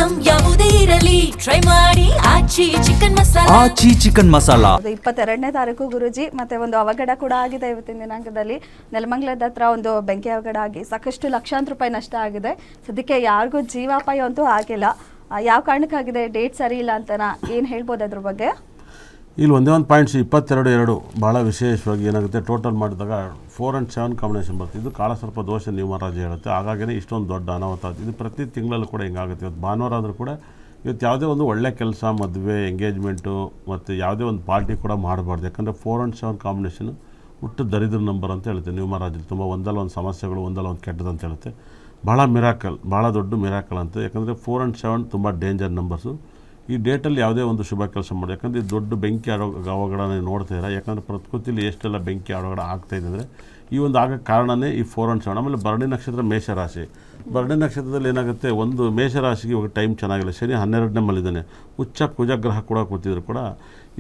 Item ಯಾವುದೇ ಇರಲಿ try ಮಾಡಿ ಆಚಿ ಚಿಕನ್ ಮಸಾಲಾ. ಆಚಿ ಚಿಕನ್ ಮಸಾಲಾ 22ನೇ ತಾರೀಕು ಗುರುಜಿ ಮತ್ತೆ ಒಂದು ಅವಘಡ ಕೂಡ ಆಗಿದೆ ಇವತ್ತಿನ ದಿನಾಂಕದಲ್ಲಿ. ನೆಲಮಂಗಲದ ಹತ್ರ ಒಂದು ಬೆಂಕಿ ಅವಘಡ ಆಗಿ ಸಾಕಷ್ಟು ಲಕ್ಷಾಂತರ ರೂಪಾಯಿ ನಷ್ಟ ಆಗಿದೆ. ಸದ್ಯಕ್ಕೆ ಯಾರಿಗೂ ಜೀವಾಪಾಯ ಅಂತೂ ಆಗಿಲ್ಲ. ಯಾವ ಕಾರಣಕ್ಕಾಗಿದೆ? ಡೇಟ್ ಸರಿ ಇಲ್ಲ ಅಂತನಾ? ಏನು ಹೇಳ್ಬೋದು ಅದ್ರ ಬಗ್ಗೆ? ಇಲ್ಲಿ ಒಂದೇ ಒಂದು ಪಾಯಿಂಟ್ಸ್ 22-2 ಭಾಳ ವಿಶೇಷವಾಗಿ ಏನಾಗುತ್ತೆ, ಟೋಟಲ್ ಮಾಡಿದಾಗ 4 and 7 ಕಾಂಬಿನೇಷನ್ ಬರುತ್ತೆ. ಇದು ಕಾಲಸರ್ಪ ದೋಷ ನ್ಯೂಮರಾಜಿ ಹೇಳುತ್ತೆ. ಹಾಗಾಗಿನೇ ಇಷ್ಟೊಂದು ದೊಡ್ಡ ಅನಾಹುತ. ಇದು ಪ್ರತಿ ತಿಂಗಳಲ್ಲೂ ಕೂಡ ಹಿಂಗಾಗುತ್ತೆ. ಇವತ್ತು ಭಾನುವಾರ ಆದರೂ ಕೂಡ ಇವತ್ತು ಯಾವುದೇ ಒಂದು ಒಳ್ಳೆ ಕೆಲಸ, ಮದುವೆ, ಎಂಗೇಜ್ಮೆಂಟು ಮತ್ತು ಯಾವುದೇ ಒಂದು ಪಾರ್ಟಿ ಕೂಡ ಮಾಡಬಾರ್ದು. ಯಾಕಂದರೆ 4 and 7 ಕಾಂಬಿನೇಷನು ಹುಟ್ಟು ದರಿದ್ರ ನಂಬರ್ ಅಂತ ಹೇಳುತ್ತೆ ನ್ಯೂಮರಾಜಲ್ಲಿ. ತುಂಬ ಒಂದಲ್ಲ ಒಂದು ಸಮಸ್ಯೆಗಳು, ಒಂದಲ್ಲ ಒಂದು ಕೆಟ್ಟದ್ದು ಅಂತ ಹೇಳುತ್ತೆ. ಭಾಳ ಮಿರಾಕಲ್, ಭಾಳ ದೊಡ್ಡ ಮಿರಾಕಲ್ ಅಂತ. ಯಾಕಂದರೆ 4 and 7 ತುಂಬ ಡೇಂಜರ್ ನಂಬರ್ಸು. ಈ ಡೇಟಲ್ಲಿ ಯಾವುದೇ ಒಂದು ಶುಭ ಕೆಲಸ ಮಾಡಿ. ಯಾಕಂದರೆ ಇದು ದೊಡ್ಡ ಬೆಂಕಿ ಅವಘಡ ನೋಡ್ತಾ ಇದ್ದಾರೆ. ಯಾಕಂದರೆ ಪ್ರಕೃತಿಯಲ್ಲಿ ಎಷ್ಟೆಲ್ಲ ಬೆಂಕಿ ಅವಘಡ ಆಗ್ತಾಯಿದೆ ಅಂದರೆ ಈ ಒಂದು ಆಗೋಕ್ಕೆ ಕಾರಣವೇ ಈ 4 and 7. ಆಮೇಲೆ ಭರಣಿ ನಕ್ಷತ್ರ ಮೇಷರಾಶಿ. ಭರಣಿ ನಕ್ಷತ್ರದಲ್ಲಿ ಏನಾಗುತ್ತೆ, ಒಂದು ಮೇಷರಾಶಿಗೆ ಇವಾಗ ಟೈಮ್ ಚೆನ್ನಾಗಿಲ್ಲ. ಶನಿ 12ನೇ ಮಲ್ಲಿದ್ದಾನೆ. ಉಚ್ಚ ಕುಜಗ್ರಹ ಕೂಡ ಕೂತಿದ್ರು ಕೂಡ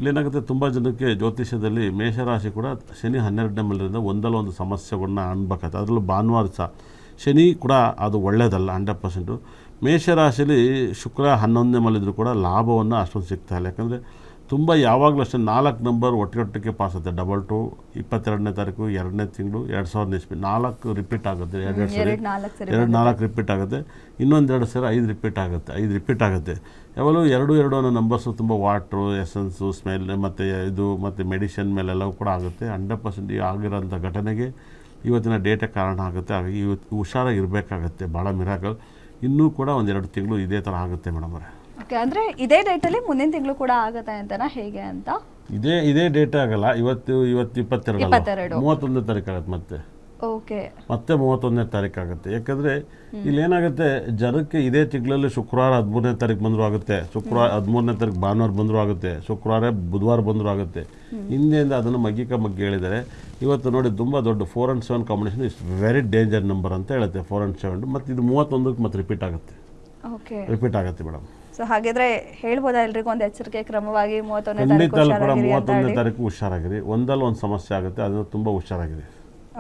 ಇಲ್ಲೇನಾಗುತ್ತೆ, ತುಂಬ ಜನಕ್ಕೆ ಜ್ಯೋತಿಷ್ಯದಲ್ಲಿ ಮೇಷರಾಶಿ ಕೂಡ ಶನಿ 12ನೇ ಮಲ್ಲಿಂದ ಒಂದಲ್ಲ ಒಂದು ಸಮಸ್ಯೆಗಳನ್ನ ಅನ್ಬೇಕಾಗುತ್ತೆ. ಅದರಲ್ಲೂ ಭಾನುವಾರ ಸಹ ಶನಿ ಕೂಡ ಅದು ಒಳ್ಳೆಯದಲ್ಲ 100%. ಮೇಷರಾಶಿಯಲ್ಲಿ ಶುಕ್ರ 11ನೇ ಮಲ್ಲಿದ್ರೂ ಕೂಡ ಲಾಭವನ್ನು ಅಷ್ಟೊಂದು ಸಿಗ್ತಾಯಿಲ್ಲ. ಯಾಕಂದರೆ ತುಂಬ ಯಾವಾಗಲೂ ಅಷ್ಟೇ 4 ನಂಬರ್ ಒಟ್ಟಿಗೆ ಪಾಸ್ ಆಗುತ್ತೆ. 22 22ನೇ ತಾರೀಕು 2ನೇ ತಿಂಗಳು 2000 ಇಸ್ವಿ 4 ರಿಪೀಟ್ ಆಗುತ್ತೆ. 4 ರಿಪೀಟ್ ಆಗುತ್ತೆ. ಇನ್ನೊಂದು 2 ಸರಿ 5 ರಿಪೀಟ್ ಆಗುತ್ತೆ. ಯಾವಾಗಲೂ 2 ಅನ್ನೋ ನಂಬರ್ಸು ತುಂಬ ವಾಟ್ರು, ಎಸೆನ್ಸು, ಸ್ಮೆಲ್ ಮತ್ತು ಮೆಡಿಷನ್ ಮೇಲೆಲ್ಲವೂ ಕೂಡ ಆಗುತ್ತೆ. 100% ಆಗಿರೋಂಥ ಘಟನೆಗೆ ಇವತ್ತಿನ ಡೇಟೇ ಕಾರಣ ಆಗುತ್ತೆ. ಹಾಗಾಗಿ ಇವತ್ತು ಹುಷಾರಾಗಿರಬೇಕಾಗತ್ತೆ. ಭಾಳ ಮಿರಾಕಲ್. ಇನ್ನೂ ಕೂಡ 1-2 ತಿಂಗಳು ಇದೇ ಥರ ಆಗುತ್ತೆ ಮೇಡಮ್ ಅವರೇ. ಓಕೆ, ಅಂದರೆ ಇದೇ ಡೇಟಲ್ಲಿ ಮುಂದಿನ ತಿಂಗಳು ಕೂಡ ಆಗುತ್ತೆ ಅಂತನಾ, ಹೇಗೆ ಅಂತ? ಇದೇ ಡೇಟ್ ಆಗಲ್ಲ. ಇವತ್ತು 22 31ನೇ ತಾರೀಕು ಆಗುತ್ತೆ. ಮತ್ತೆ 31ನೇ ತಾರೀಕು ಆಗುತ್ತೆ. ಯಾಕಂದರೆ ಇಲ್ಲೇನಾಗುತ್ತೆ, ಜನಕ್ಕೆ ಇದೇ ತಿಂಗಳಲ್ಲಿ ಶುಕ್ರವಾರ 13ನೇ ತಾರೀಕು ಬಂದರೂ ಆಗುತ್ತೆ, ಶುಕ್ರವಾರ 13ನೇ ತಾರೀಕು ಭಾನುವಾರ ಬಂದರೂ ಆಗುತ್ತೆ, ಶುಕ್ರವಾರ ಬುಧವಾರ ಬಂದರೂ ಆಗುತ್ತೆ. ಹಿಂದೆಯಿಂದ ಅದನ್ನು ಮಗ್ಗಿ ಹೇಳಿದ್ದಾರೆ. ಇವತ್ತು ನೋಡಿ, ತುಂಬ ದೊಡ್ಡ 4 and 7 combination is very danger number ಅಂತ ಹೇಳುತ್ತೆ. 4 and 7 ಮತ್ತು ಇದು 31ಕ್ಕೆ ಮತ್ತೆ ರಿಪೀಟ್ ಆಗುತ್ತೆ ಮೇಡಮ್. ಸೊ ಹಾಗಿದ್ರೆ ಹೇಳ್ಬೋದಾ ಎಲ್ರಿಗೂ ಒಂದು ಎಚ್ಚರಿಕೆ ಕ್ರಮವಾಗಿ 31ನೇ ತಾರೀಕು ಹುಷಾರಾಗಿರಿ. ಒಂದಲ್ಲ ಒಂದು ಸಮಸ್ಯೆ ಆಗುತ್ತೆ, ಅದನ್ನು ತುಂಬ ಹುಷಾರಾಗಿರಿ.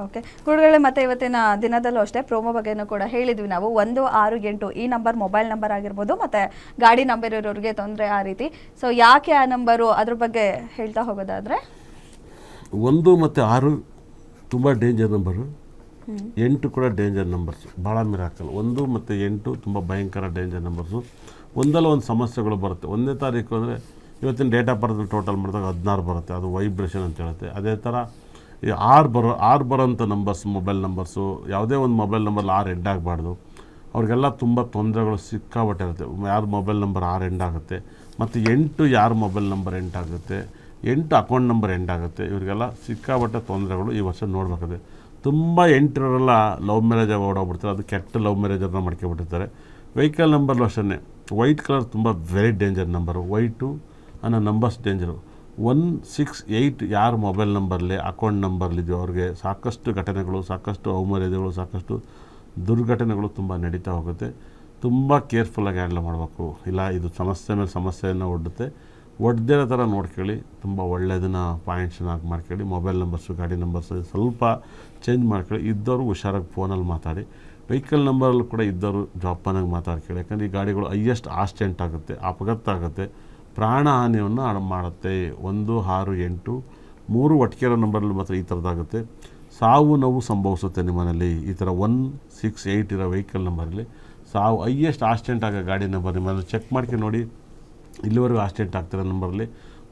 ಓಕೆ ಗುರುಗಳೇ, ಮತ್ತೆ ಇವತ್ತಿನ ದಿನದಲ್ಲೂ ಅಷ್ಟೇ ಪ್ರೋಮೋ ಬಗ್ಗೆನೂ ಕೂಡ ಹೇಳಿದ್ವಿ ನಾವು. 168 ಈ ನಂಬರ್ ಮೊಬೈಲ್ ನಂಬರ್ ಆಗಿರ್ಬೋದು, ಮತ್ತು ಗಾಡಿ ನಂಬರ್ ಇರೋರಿಗೆ ತೊಂದರೆ ಆ ರೀತಿ. ಸೊ ಯಾಕೆ ಆ ನಂಬರು, ಅದ್ರ ಬಗ್ಗೆ ಹೇಳ್ತಾ ಹೋಗೋದಾದರೆ 1 ಮತ್ತು 6 ತುಂಬ ಡೇಂಜರ್ ನಂಬರು. 8 ಕೂಡ ಡೇಂಜರ್ ನಂಬರ್ಸು. ಭಾಳ ಮಿರಾಕಲ್. 1 ಮತ್ತು 8 ತುಂಬ ಭಯಂಕರ ಡೇಂಜರ್ ನಂಬರ್ಸು. ಒಂದಲ್ಲ ಒಂದು ಸಮಸ್ಯೆಗಳು ಬರುತ್ತೆ. 1ನೇ ತಾರೀಕು ಅಂದರೆ ಇವತ್ತಿನ ಡೇಟ್ ಆಫ್ ಬರ್ತ್ ಟೋಟಲ್ ಮಾಡಿದಾಗ 16 ಬರುತ್ತೆ. ಅದು ವೈಬ್ರೇಷನ್ ಅಂತ ಹೇಳುತ್ತೆ. ಅದೇ ಥರ ಈ 6 ಬರೋಂಥ ನಂಬರ್ಸ್, ಮೊಬೈಲ್ ನಂಬರ್ಸು, ಯಾವುದೇ ಒಂದು ಮೊಬೈಲ್ ನಂಬರ್ 6 ಎಂಡ್ ಆಗಬಾರ್ದು. ಅವ್ರಿಗೆಲ್ಲ ತುಂಬ ತೊಂದರೆಗಳು ಸಿಕ್ಕಾಬಟ್ಟೆ ಇರುತ್ತೆ. ಯಾರ ಮೊಬೈಲ್ ನಂಬರ್ 6 ಎಂಡ್ ಆಗುತ್ತೆ, ಮತ್ತು 8 ಯಾರ ಮೊಬೈಲ್ ನಂಬರ್ ಎಂಡ್ ಆಗುತ್ತೆ, 8 ಅಕೌಂಟ್ ನಂಬರ್ ಎಂಡ್ ಆಗುತ್ತೆ. ಇವರಿಗೆಲ್ಲ ಸಿಕ್ಕಾಬಟ್ಟೆ ತೊಂದರೆಗಳು ಈ ವರ್ಷ ನೋಡಬೇಕಾದ್ರೆ. ತುಂಬ 8ರಲ್ಲ ಲವ್ ಮ್ಯಾರೇಜಾಗಿ ಓಡೋಗ್ಬಿಡ್ತಾರೆ. ಅದು ಕೆಟ್ಟ ಲವ್ ಮ್ಯಾರೇಜನ್ನು ಮಾಡ್ಕೊಬಿಟ್ಟಿರ್ತಾರೆ. ವೆಹಿಕಲ್ ನಂಬರ್ಲು ಅಷ್ಟೇ ವೈಟ್ ಕಲರ್ ತುಂಬ ವೆರಿ ಡೇಂಜರ್ ನಂಬರು. ವೈಟು ಅನ್ನೋ ನಂಬರ್ಸ್ ಡೇಂಜರು. 168 ಯಾರ ಮೊಬೈಲ್ ನಂಬರ್ಲಿ, ಅಕೌಂಟ್ ನಂಬರ್ಲಿದೆಯೋ ಅವ್ರಿಗೆ ಸಾಕಷ್ಟು ಘಟನೆಗಳು, ಸಾಕಷ್ಟು ಅವಮರ್ಯಾದೆಗಳು, ಸಾಕಷ್ಟು ದುರ್ಘಟನೆಗಳು ತುಂಬ ನಡೀತಾ ಹೋಗುತ್ತೆ. ತುಂಬ ಕೇರ್ಫುಲ್ಲಾಗಿ ಹ್ಯಾಂಡಲ್ ಮಾಡಬೇಕು. ಇಲ್ಲ ಇದು ಸಮಸ್ಯೆ ಮೇಲೆ ಸಮಸ್ಯೆಯನ್ನು ಒಡ್ದಿರೋ ಥರ ನೋಡ್ಕೊಳ್ಳಿ. ತುಂಬ ಒಳ್ಳೆಯದನ್ನು ಪಾಯಿಂಟ್ಸ್ನಾಗಿ ಮಾಡ್ಕೊಳ್ಳಿ. ಮೊಬೈಲ್ ನಂಬರ್ಸು, ಗಾಡಿ ನಂಬರ್ಸು ಸ್ವಲ್ಪ ಚೇಂಜ್ ಮಾಡ್ಕೊಳ್ಳಿ. ಇದ್ದವರು ಹುಷಾರಾಗಿ ಫೋನಲ್ಲಿ ಮಾತಾಡಿ. ವೆಹಿಕಲ್ ನಂಬರಲ್ಲೂ ಕೂಡ ಇದ್ದವರು ಜೋಪಾನಾಗಿ ಮಾತಾಡ್ಕೊಳ್ಳಿ. ಯಾಕಂದರೆ ಈ ಗಾಡಿಗಳು ಹೈಯೆಸ್ಟ್ ಆಕ್ಸಿಡೆಂಟ್ ಆಗುತ್ತೆ, ಅಪಘಾತ ಆಗುತ್ತೆ, ಪ್ರಾಣ ಹಾನಿಯನ್ನು ಮಾಡುತ್ತೆ. 1, 6, 8 3 ಒಟ್ಟಿಗೆ ನಂಬರಲ್ಲಿ ಮಾತ್ರ ಈ ಥರದ್ದಾಗುತ್ತೆ. ಸಾವು ನೋವು ಸಂಭವಿಸುತ್ತೆ ನಿಮ್ಮನೇಲಿ. ಈ ಥರ 1, 6, 8 ಇರೋ ವೆಹಿಕಲ್ ನಂಬರಲ್ಲಿ ಸಾವು ಹೈಯೆಸ್ಟ್ ಆಕ್ಸಿಡೆಂಟ್ ಆಗೋ ಗಾಡಿ ನಂಬರ್ ನಿಮ್ಮಲ್ಲಿ ಚೆಕ್ ಮಾಡ್ಕೊಂಡು ನೋಡಿ. ಇಲ್ಲಿವರೆಗೂ ಆಕ್ಸಿಡೆಂಟ್ ಆಗ್ತಿರೋ ನಂಬರಲ್ಲಿ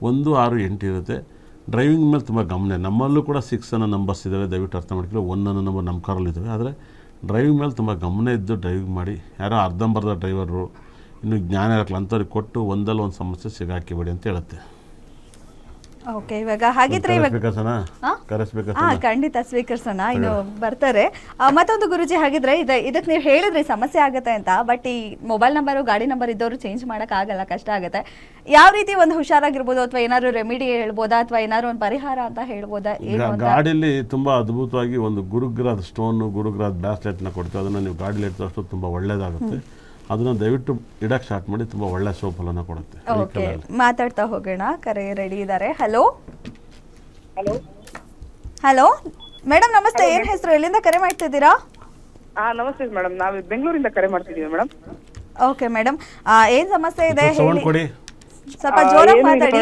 1, 6, 8 ಇರುತ್ತೆ. ಡ್ರೈವಿಂಗ್ ಮೇಲೆ ತುಂಬ ಗಮನ. ನಮ್ಮಲ್ಲೂ ಕೂಡ 6 ಅನ್ನೋ ನಂಬರ್ಸ್ ಇದ್ದಾವೆ, ದಯವಿಟ್ಟು ಅರ್ಥ ಮಾಡ್ಕೊಳ್ಳಿ. 1 ಅನ್ನೋ ನಂಬರ್ ನಮ್ಮ ಕಾರಲ್ಲಿದ್ದಾವೆ. ಆದರೆ ಡ್ರೈವಿಂಗ್ ಮೇಲೆ ತುಂಬ ಗಮನ ಇದ್ದು ಡ್ರೈವಿಂಗ್ ಮಾಡಿ. ಯಾರೋ ಅರ್ಧಂಬರ್ಧ ಡ್ರೈವರು ಇನ್ನು ಜ್ಞಾನ ಇರಕ್ಕಲ್ಲ ಅಂಥವ್ರಿಗೆ ಕೊಟ್ಟು ಒಂದಲ್ಲ ಒಂದು ಸಮಸ್ಯೆ ಸಿಗಾಕಿಬೇಡಿ ಅಂತ ಹೇಳುತ್ತೆ. ಓಕೆ, ಇವಾಗ ಹಾಗಿದ್ರೆ ಖಂಡಿತ ಸ್ವೀಕರಿಸೋಣ. ಇನ್ನು ಬರ್ತಾರೆ. ಮತ್ತೊಂದು ಗುರುಜಿ, ಹಾಗಿದ್ರೆ ಇದಕ್ಕೆ ನೀವು ಹೇಳಿದ್ರಿ ಸಮಸ್ಯೆ ಆಗುತ್ತೆ ಅಂತ, ಬಟ್ ಈ ಮೊಬೈಲ್ ನಂಬರು, ಗಾಡಿ ನಂಬರ್ ಇದ್ದವರು ಚೇಂಜ್ ಮಾಡೋಕ್ಕಾಗಲ್ಲ, ಕಷ್ಟ ಆಗುತ್ತೆ. ಯಾವ ರೀತಿ ಒಂದು ಹುಷಾರಾಗಿರ್ಬೋದು, ಅಥವಾ ಏನಾದ್ರು ರೆಮಿಡಿ ಹೇಳ್ಬೋದಾ, ಅಥವಾ ಏನಾದ್ರು ಒಂದು ಪರಿಹಾರ ಅಂತ ಹೇಳ್ಬೋದಾ? ಗಾಡಿಯಲ್ಲಿ ತುಂಬ ಅದ್ಭುತವಾಗಿ ಒಂದು ಗುರುಗ್ರಹದ ಸ್ಟೋನು, ಗುರುಗ್ರಹದ ಬ್ರಾಸ್ಲೆಟ್ನ ಕೊಡ್ತೀವಿ. ಅದನ್ನು ನೀವು ಗಾಡಿಯಲ್ಲಿ ಇಟ್ಟಷ್ಟು ತುಂಬ ಒಳ್ಳೆಯದಾಗುತ್ತೆ. ಅದನ್ನು ದಯವಿಟ್ಟು ಇಡಕ್ಕೆ ಸ್ಟಾರ್ಟ್ ಮಾಡಿ. ತುಂಬ ಒಳ್ಳೆ ಶೋಫಲನ ಕೊಡುತ್ತೆ. ಓಕೆ, ಮಾತಾಡ್ತಾ ಹೋಗೋಣ. ಕರೆ ರೆಡಿ ಇದ್ದಾರೆ. ಹಲೋ ಮೇಡಮ್, ನಮಸ್ತೆ. ಏನ್ ಹೆಸರು, ಎಲ್ಲಿಂದ ಕರೆ ಮಾಡ್ತಿದ್ದೀರಾ? ನಮಸ್ತೆ ಮೇಡಮ್, ನಾವು ಬೆಂಗಳೂರಿಂದ ಕರೆ ಮಾಡ್ತಿದ್ದೀವಿ ಮೇಡಮ್. ಓಕೆ ಮೇಡಮ್, ಏನ್ ಸಮಸ್ಯೆ ಇದೆ ಸೌಂಡ್ ಹೇಳಿ, ಕೊಡಿ. ಸ್ವಲ್ಪ ಜೋರಾಗಿ ಮಾತಾಡಿ.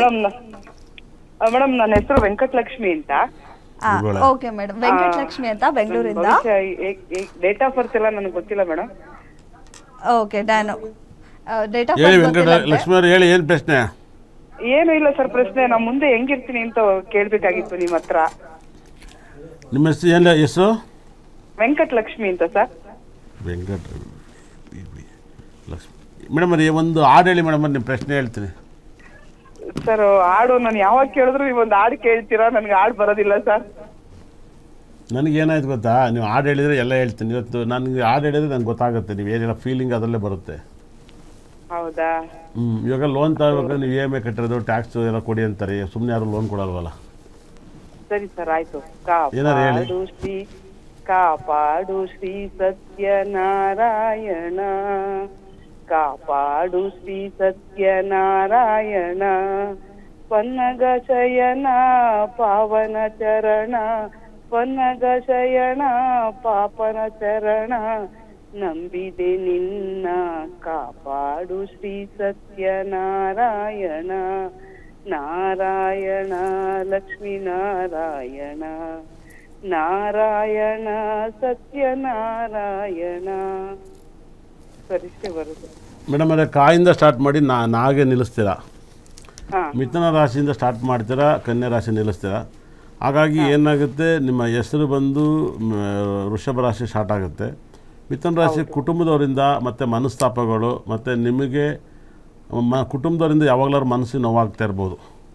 ಮೇಡಮ್ ನನ್ನ ಹೆಸರು ವೆಂಕಟಲಕ್ಷ್ಮಿ ಅಂತ. ಇವ್ಗಳೇ. ಓಕೆ ಮೇಡಮ್, ವೆಂಕಟಲಕ್ಷ್ಮಿ ಅಂತ ಬೆಂಗಳೂರಿಂದ. ಡೇಟ್ ಆಫ್ ಬರ್ತ್ ಎಲ್ಲ ನನಗೆ ಗೊತ್ತಿಲ್ಲ madam. Okay don, date of ಹೇಳಿ ಬರ್ತ್ ವೆಂಕಟ ಲಕ್ಷ್ಮಿ ಅವ್ರು, ಹೇಳಿ ಏನು ಪ್ರಶ್ನೆ? ಏನು ಇಲ್ಲ ಸರ್, ಪ್ರಶ್ನೆ ನಾ ಮುಂದೆ ಹೆಂಗಿರ್ತೀನಿ ಅಂತ ಕೇಳ್ಬೇಕಾಗಿತ್ತು ನಿಮ್ಮ ಹತ್ರ. ನಿಮ್ಮ ಹೆಸರು ಏನು ಹೆಸರು? ವೆಂಕಟಲಕ್ಷ್ಮಿ ಅಂತ ಸರ್. ವೆಂಕಟ ಲಕ್ಷ್ಮಿ ಮೇಡಮ್ ಅವ್ರಿ, ಒಂದು ಹಾಡು ಹೇಳಿ ಮೇಡಮ್ ಅವ್ರು, ನಿಮ್ಮ ಪ್ರಶ್ನೆ ಹೇಳ್ತೀನಿ. ಸರ್ ಹಾಡು ನಾನು ಯಾವಾಗ ಕೇಳಿದ್ರು ನೀವು ಒಂದು ಹಾಡು ಕೇಳ್ತೀರಾ, ನನಗೆ ಹಾಡು ಬರೋದಿಲ್ಲ ಸರ್. ನನಗೇನಾಯ್ತು ಗೊತ್ತಾ, ನೀವು ಹಾಡು ಹೇಳಿದರೆ ಎಲ್ಲ ಹೇಳ್ತೀನಿ. ಇವತ್ತು ನನಗೆ ಹಾಡು ಹೇಳಿದ್ರೆ ನಂಗೆ ಗೊತ್ತಾಗುತ್ತೆ, ನೀವು ಏನೆಲ್ಲ ಫೀಲಿಂಗ್ ಅದರಲ್ಲೇ ಬರುತ್ತೆ. ಹೌದಾ? ಇವಾಗ ಲೋನ್ ತಗೋಬೇಕು, ನೀವು EMI ಕಟ್ಟಿರೋದು ಟ್ಯಾಕ್ಸ್ ಎಲ್ಲ ಕೊಡಿ ಅಂತಾರೆ, ಸುಮ್ಮನೆ ಯಾರು ಲೋನ್ ಕೊಡಲ್ವಲ್ಲ. ಸರಿ ಸರ್, ಆಯ್ತು. ಏನಾರು ಹೇಳಿ. ಕಾಪಾಡು ಶ್ರೀ ಸತ್ಯನಾರಾಯಣ, ಕಾಪಾಡು ಶ್ರೀ ಸತ್ಯನಾರಾಯಣ, ಪನ್ನಗ ಶಯನ ಪಾವನ ಚರಣ, ಪನ್ನಗ ಶಯನ ಪಾಪನ ಚರಣ, ನಂಬಿದೆ ನಿನ್ನ ಕಾಪಾಡು ಶ್ರೀ ಸತ್ಯನಾರಾಯಣ, ನಾರಾಯಣ ಲಕ್ಷ್ಮೀ ನಾರಾಯಣ, ನಾರಾಯಣ ಸತ್ಯನಾರಾಯಣ. ಸರಿಷ್ಟೇ ಬರುತ್ತೆ ಮೇಡಮ್ ಅವರೇ, ಕಾಯಿಂದ ಸ್ಟಾರ್ಟ್ ಮಾಡಿ ನಾಗೆ ನಿಲ್ಲಿಸ್ತೀರಾ. ಹಾಂ ಮಿಥುನ ರಾಶಿಯಿಂದ ಸ್ಟಾರ್ಟ್ ಮಾಡ್ತೀರಾ, ಕನ್ಯಾ ರಾಶಿ ನಿಲ್ಲಿಸ್ತೀರಾ. ಹಾಗಾಗಿ ಏನಾಗುತ್ತೆ, ನಿಮ್ಮ ಹೆಸರು ಬಂದು ವೃಷಭ ರಾಶಿ ಸ್ಟಾರ್ಟ್ ಆಗುತ್ತೆ. ಮಿಥುನ ರಾಶಿ ಕುಟುಂಬದವರಿಂದ ಮತ್ತು ಮನಸ್ತಾಪಗಳು, ಮತ್ತು ನಿಮಗೆ ಕುಟುಂಬದವರಿಂದ ಯಾವಾಗಲಾದ್ರು ಮನಸ್ಸಿಗೆ ನೋವಾಗ್ತಾ ಇರ್ಬೋದು.